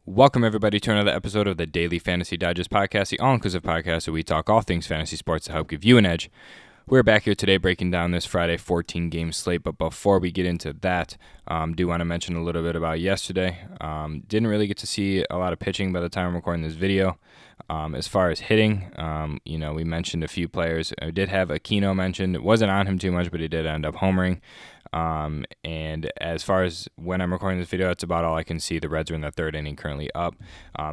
Welcome, everybody, to another episode of the Daily Fantasy Digest Podcast, the all-inclusive podcast where we talk all things fantasy sports to help give you an edge. We're back here today breaking down this Friday 14-game slate, but before we get into that, do want to mention a little bit about yesterday. Didn't really get to see a lot of pitching by the time I'm recording this video. As far as hitting, we mentioned a few players. I did have Aquino mentioned. It wasn't on him too much, but he did end up homering. And as far as when I'm recording this video, that's about all I can see. The Reds are in the third inning, currently up.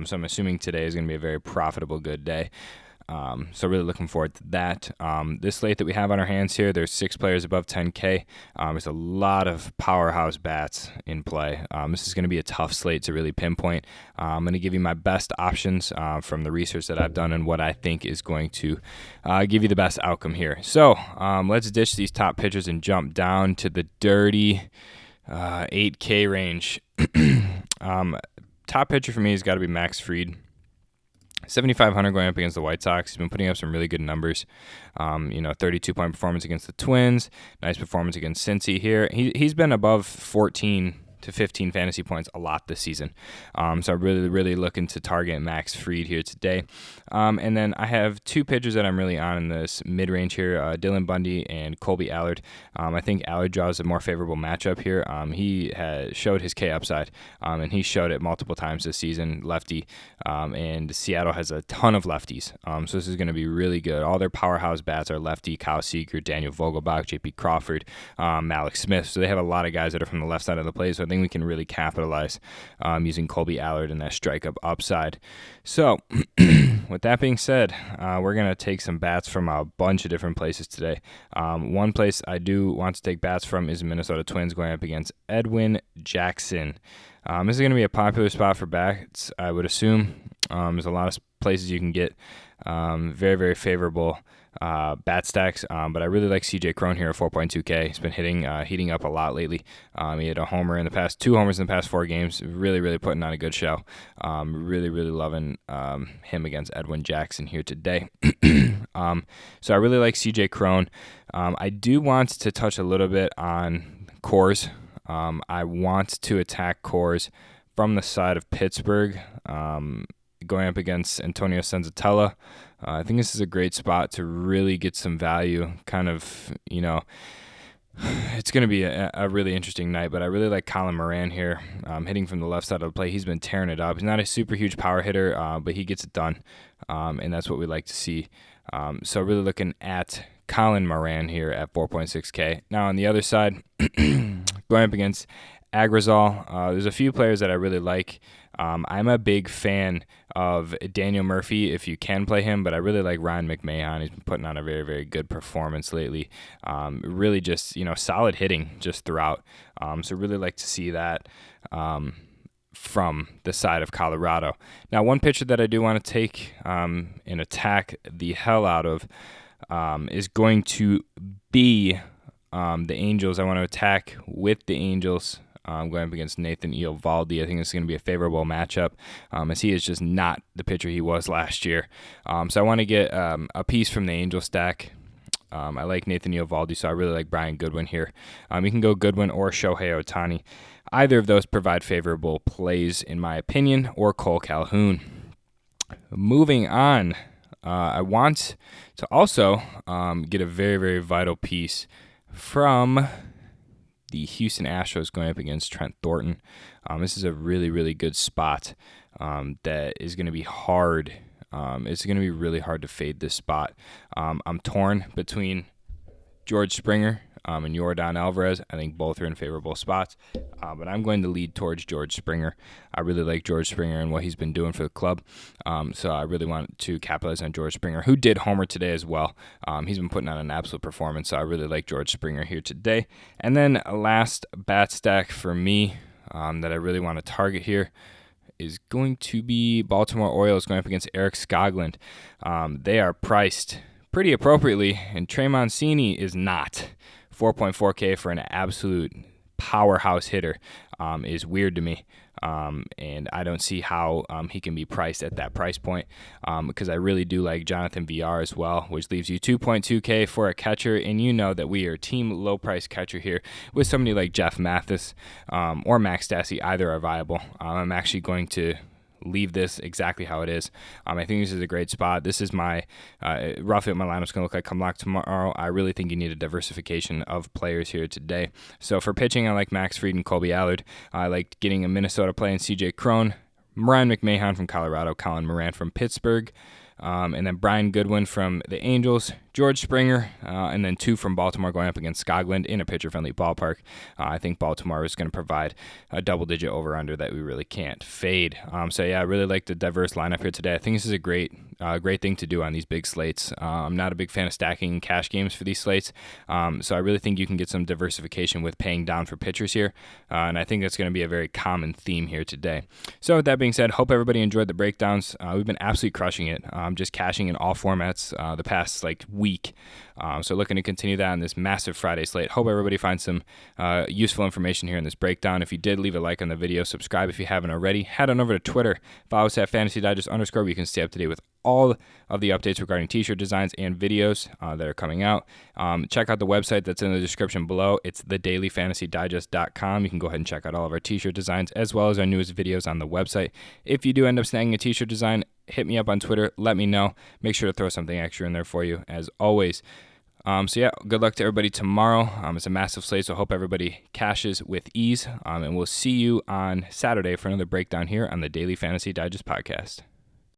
So I'm assuming today is going to be a very profitable, good day. So really looking forward to that. This slate that we have on our hands here, there's 6 players above 10K. There's a lot of powerhouse bats in play. This is going to be a tough slate to really pinpoint. I'm going to give you my best options from the research that I've done and what I think is going to give you the best outcome here. So let's ditch these top pitchers and jump down to the dirty 8K range. Top pitcher for me has got to be Max Fried. 7,500 going up against the White Sox. He's been putting up some really good numbers. 32-point performance against the Twins. Nice performance against Cincy here. He's been above 14 to 15 fantasy points a lot this season. So I'm really looking to target Max Fried here today. And then I have 2 pitchers that I'm really on in this mid-range here, Dylan Bundy and Colby Allard. I think Allard draws a more favorable matchup here. He has showed his K upside, and he showed it multiple times this season, lefty. And Seattle has a ton of lefties. So this is going to be really good. All their powerhouse bats are lefty: Kyle Seager, Daniel Vogelbach, J.P. Crawford, Malik Smith. So they have a lot of guys that are from the left side of the plate. So I think we can really capitalize using Colby Allard and that strike-up upside. So with that being said, we're going to take some bats from a bunch of different places today. One place I do want to take bats from is Minnesota Twins going up against Edwin Jackson. This is going to be a popular spot for bats, I would assume. There's a lot of places you can get very, very favorable bat stacks, but I really like CJ Cron here at 4.2K. He's been heating up a lot lately. He had a homer in the past, 2 homers in the past 4 games. Really putting on a good show. Really loving him against Edwin Jackson here today. So I really like CJ Cron. I do want to touch a little bit on Coors. I want to attack Coors from the side of Pittsburgh, going up against Antonio Senzatella. I think this is a great spot to really get some value. It's going to be a really interesting night, but I really like Colin Moran here, hitting from the left side of the plate. He's been tearing it up. He's not a super huge power hitter, but he gets it done, and that's what we like to see. So really looking at Colin Moran here at 4.6K. Now on the other side, going up against Agrizal, there's a few players that I really like. I'm a big fan of Daniel Murphy if you can play him, but I really like Ryan McMahon. He's been putting on a very, very good performance lately. Really just, solid hitting just throughout. So really like to see that from the side of Colorado. Now, one pitcher that I do want to take and attack the hell out of is going to be the Angels. I want to attack with the Angels. Going up against Nathan Eovaldi. I think this is going to be a favorable matchup, as he is just not the pitcher he was last year. So I want to get a piece from the Angel stack. I like Nathan Eovaldi, so I really like Brian Goodwin here. You can go Goodwin or Shohei Ohtani. Either of those provide favorable plays, in my opinion, or Cole Calhoun. Moving on, I want to also get a very, very vital piece from the Houston Astros going up against Trent Thornton. This is a really good spot that is going to be hard. It's going to be really hard to fade this spot. I'm torn between George Springer and Yordan Alvarez. I think both are in favorable spots, but I'm going to lead towards George Springer. I really like George Springer and what he's been doing for the club, so I really want to capitalize on George Springer, who did homer today as well. He's been putting on an absolute performance, so I really like George Springer here today. And then a last bat stack for me that I really want to target here is going to be Baltimore Orioles going up against Eric Skoglund. They are priced pretty appropriately, and Trey Mancini is not. 4.4K for an absolute powerhouse hitter is weird to me, and I don't see how he can be priced at that price point, because I really do like Jonathan VR as well, which leaves you 2.2K for a catcher, and you know that we are team low-price catcher here with somebody like Jeff Mathis or Max Stassi. Either are viable. I'm actually going to leave this exactly how it is. I think this is a great spot. This is my roughly what my lineup's going to look like come lock tomorrow. I really think you need a diversification of players here today. So for pitching, I like Max Fried and Colby Allard. I like getting a Minnesota play in CJ Cron, Ryan McMahon from Colorado, Colin Moran from Pittsburgh, and then Brian Goodwin from the Angels, George Springer, and then 2 from Baltimore going up against Skoglund in a pitcher-friendly ballpark. I think Baltimore is going to provide a double-digit over-under that we really can't fade. So yeah, I really like the diverse lineup here today. I think this is a great thing to do on these big slates. I'm not a big fan of stacking cash games for these slates, so I really think you can get some diversification with paying down for pitchers here, and I think that's going to be a very common theme here today. So with that being said, hope everybody enjoyed the breakdowns. We've been absolutely crushing it, just cashing in all formats the past week. So looking to continue that on this massive Friday slate. Hope everybody finds some useful information here in this breakdown. If you did, leave a like on the video. Subscribe if you haven't already. Head on over to Twitter. Follow us at FantasyDigest_ where you can stay up to date with all of the updates regarding t-shirt designs and videos that are coming out. Check out the website that's in the description below. It's thedailyfantasydigest.com. You can go ahead and check out all of our t-shirt designs as well as our newest videos on the website. If you do end up snagging a t-shirt design, hit me up on Twitter. Let me know. Make sure to throw something extra in there for you as always. So yeah, good luck to everybody tomorrow. It's a massive slate, so I hope everybody cashes with ease. And we'll see you on Saturday for another breakdown here on the Daily Fantasy Digest podcast.